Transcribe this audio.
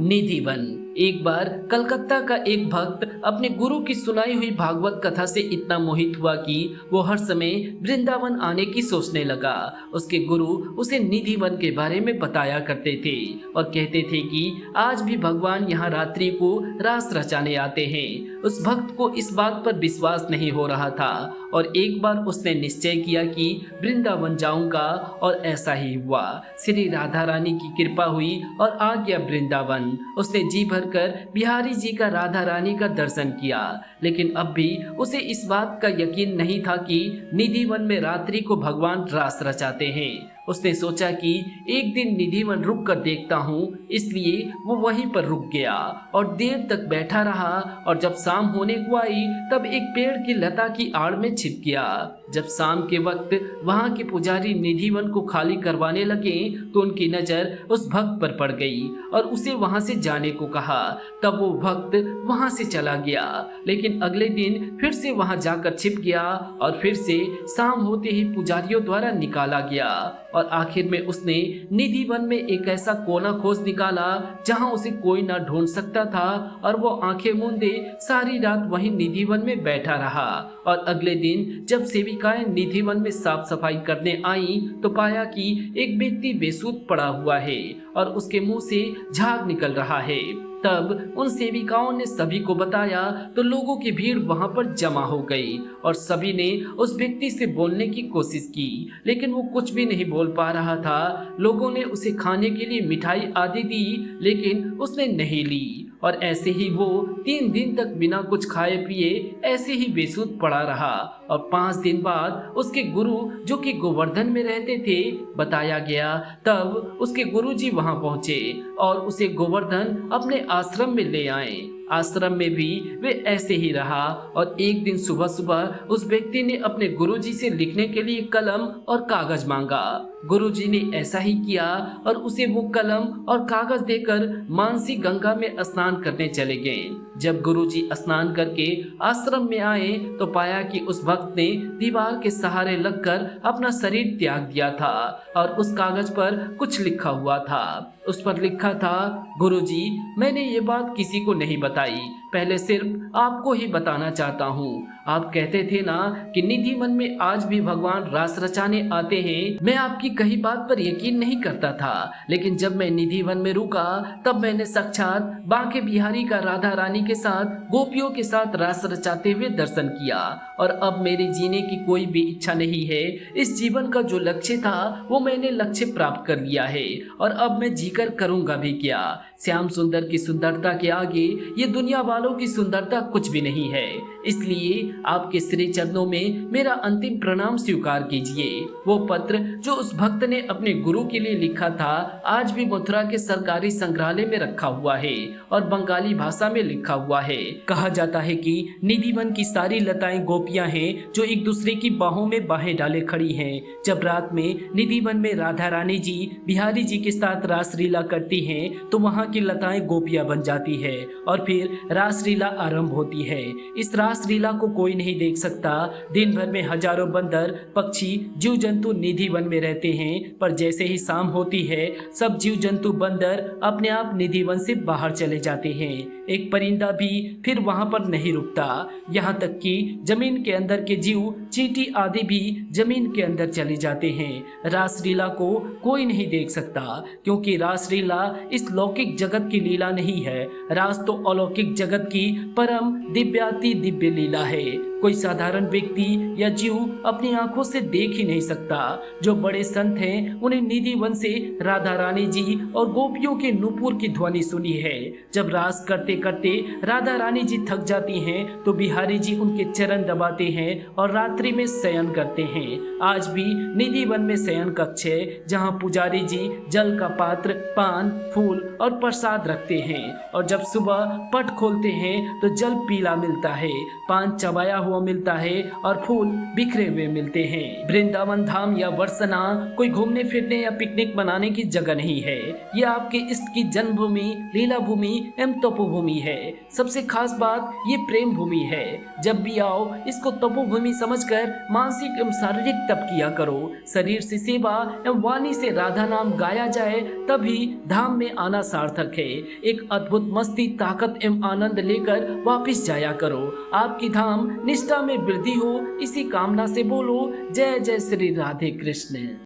निधिवन। एक बार कलकत्ता का एक भक्त अपने गुरु की सुनाई हुई भागवत कथा से इतना मोहित हुआ कि वो हर समय वृंदावन आने की सोचने लगा। उसके गुरु उसे निधिवन के बारे में बताया करते थे और कहते थे कि आज भी भगवान यहाँ रात्रि को रास रचाने आते हैं। उस भक्त को इस बात पर विश्वास नहीं हो रहा था और एक बार उसने निश्चय किया कि वृंदावन जाऊंगा और ऐसा ही हुआ। श्री राधा रानी की कृपा हुई और आ गया वृंदावन। उसने जी भर कर बिहारी जी का राधा रानी का दर्शन किया, लेकिन अब भी उसे इस बात का यकीन नहीं था कि निधिवन में रात्रि को भगवान रास रचाते हैं। उसने सोचा कि एक दिन निधिवन रुक कर देखता हूँ, इसलिए वो वहीं पर रुक गया और देर तक बैठा रहा और जब शाम होने को आई तब एक पेड़ की लता की आड़ में छिप गया। जब शाम के वक्त वहाँ के पुजारी निधिवन को खाली करवाने लगे तो उनकी नजर उस भक्त पर पड़ गई और उसे वहाँ से जाने को कहा। तब वो भक्त वहाँ से चला गया, लेकिन अगले दिन फिर से वहाँ जाकर छिप गया और फिर से शाम होते ही पुजारियों द्वारा निकाला गया और आखिर में उसने निधिवन में एक ऐसा कोना खोज निकाला जहां उसे कोई ना ढूंढ सकता था और वो आंखें मूंदे सारी रात वहीं निधिवन में बैठा रहा। और अगले दिन जब सेविकाएं निधिवन में साफ सफाई करने आईं तो पाया कि एक व्यक्ति बेसुध पड़ा हुआ है और उसके मुंह से झाग निकल रहा है। तब उन सेविकाओं ने सभी को बताया तो लोगों की भीड़ वहां पर जमा हो गई और सभी ने उस व्यक्ति से बोलने की कोशिश की, लेकिन वो कुछ भी नहीं बोल पा रहा था। लोगों ने उसे खाने के लिए मिठाई आदि दी, लेकिन उसने नहीं ली और ऐसे ही वो 3 दिन तक बिना कुछ खाए पिए ऐसे ही बेसुध पड़ा रहा। और 5 दिन बाद उसके गुरु जो कि गोवर्धन में रहते थे बताया गया, तब उसके गुरुजी वहां पहुंचे और उसे गोवर्धन अपने आश्रम में ले आए। आश्रम में भी वे ऐसे ही रहा और एक दिन सुबह सुबह उस व्यक्ति ने अपने गुरुजी से लिखने के लिए कलम और कागज मांगा। गुरुजी ने ऐसा ही किया और उसे वो कलम और कागज देकर मानसी गंगा में स्नान करने चले गए। जब गुरुजी स्नान करके आश्रम में आए तो पाया कि उस भक्त ने दीवार के सहारे लगकर अपना शरीर त्याग दिया था और उस कागज पर कुछ लिखा हुआ था। उस पर लिखा था, गुरुजी, मैंने ये बात किसी को नहीं बताई, पहले सिर्फ आपको ही बताना चाहता हूँ। आप कहते थे ना कि निधिवन में आज भी भगवान रास रचाने आते हैं। मैं आपकी कही बात पर यकीन नहीं करता था, लेकिन जब मैं निधिवन में रुका तब मैंने साक्षात बांके बिहारी का राधा रानी के साथ गोपियों के साथ रास रचाते हुए दर्शन किया और अब मेरे जीने की कोई भी इच्छा नहीं है। इस जीवन का जो लक्ष्य था वो मैंने लक्ष्य प्राप्त कर लिया है और अब मैं जीकर करूंगा भी क्या। श्याम सुंदर की सुंदरता के आगे ये दुनिया वालों की सुंदरता कुछ भी नहीं है, इसलिए आपके श्री चरणों में मेरा अंतिम प्रणाम स्वीकार कीजिए। वो पत्र जो उस भक्त ने अपने गुरु के लिए लिखा था आज भी मथुरा के सरकारी संग्रहालय में रखा हुआ है और बंगाली भाषा में लिखा हुआ है। कहा जाता है कि निधिवन की सारी लताएं गोपियां हैं जो एक दूसरे की बाहों में बाहें डाले खड़ी हैं। जब रात में निधिवन में राधा रानी जी बिहारी जी के साथ रासलीला करती हैं तो वहाँ की लताएं गोपियां बन जाती है और फिर रासलीला आरंभ होती है। इस रासलीला को कोई नहीं देख सकता। दिन भर में हजारों बंदर, पक्षी, जीव जंतु निधिवन में रहते हैं, पर जैसे ही शाम होती है सब जीव जंतु बंदर अपने आप निधिवन से बाहर चले जाते हैं। एक परिंदा भी फिर वहां पर नहीं रुकता, यहाँ तक कि जमीन के अंदर के जीव, चींटी आदि भी जमीन के अंदर चले जाते हैं। रासलीला को कोई नहीं देख सकता क्योंकि रासलीला इस लौकिक जगत की लीला नहीं है। रास तो अलौकिक जगत की परम दिव्याति दिव्य लीला है। कोई साधारण व्यक्ति या जीव अपनी आंखों से देख ही नहीं सकता। जो बड़े संत हैं उन्हें निधिवन से राधा रानी जी और गोपियों के नूपुर की ध्वनि सुनी है। जब रास करते करते राधा रानी जी थक जाती हैं तो बिहारी जी उनके चरण दबाते हैं और रात्रि में शयन करते हैं। आज भी निधिवन में शयन कक्ष है जहाँ पुजारी जी जल का पात्र, पान, फूल और प्रसाद रखते हैं और जब सुबह पट खोलते हैं तो जल पीला मिलता है। पान चबाया हुआ मिलता है और फूल बिखरे हुए मिलते हैं। वृंदावन धाम या वर्सना कोई घूमने फिरने या पिकनिक मनाने की जगह नहीं है। यह आपके इष्ट की जन्मभूमि, लीला भूमि एवं तपोभूमि है। सबसे खास बात ये प्रेम भूमि है। जब भी आओ इसको तपोभूमि समझकर मानसिक एवं शारीरिक तप किया करो। शरीर से सेवा एवं वाणी से राधा नाम गाया जाए तभी धाम में आना सार्थक है। एक अद्भुत मस्ती, ताकत एवं आनंद लेकर वापिस जाया करो। आपकी धाम निष्ठा में वृद्धि हो, इसी कामना से बोलो जय जय श्री राधे कृष्ण।